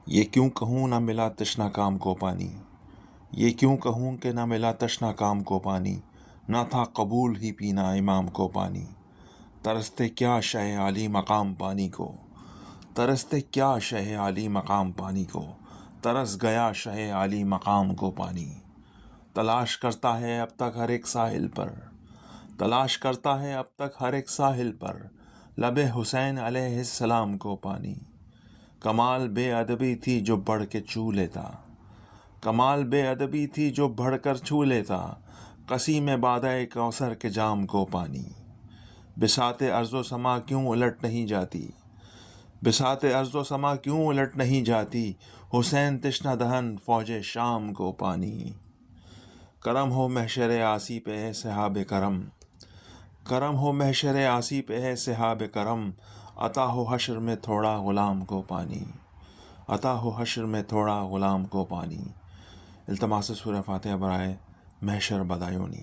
یہ کیوں کہوں نہ ملا تشنا کام کو پانی، یہ کیوں کہوں کہ نہ ملا تشنا کام کو پانی، نہ تھا قبول ہی پینا امام کو پانی، ترستے کیا شہ عالی مقام پانی کو، ترستے کیا شہ عالی مقام پانی کو، ترس گیا شہ عالی مقام کو پانی، تلاش کرتا ہے اب تک ہر ایک ساحل پر، تلاش کرتا ہے اب تک ہر ایک ساحل پر، لب حسین علیہ السلام کو پانی، کمال بے ادبی تھی جو بڑھ کے چھو لیتا، کمال بے ادبی تھی جو بڑھ کر چھو لیتا، قسی میں بادۂ کوثر کے جام کو پانی، بساط ارض و سما کیوں الٹ نہیں جاتی، بساط ارض و سما کیوں الٹ نہیں جاتی، حسین تشنہ دہن فوج شام کو پانی، کرم ہو محشر آسی پہ ہے صحاب کرم، کرم ہو محشر آسی پہ ہے صحاب کرم، عطا ہو حشر میں تھوڑا غلام کو پانی، عطا ہو حشر میں تھوڑا غلام کو پانی۔ التماس سورہ فاتحہ برائے محشر بدایونی۔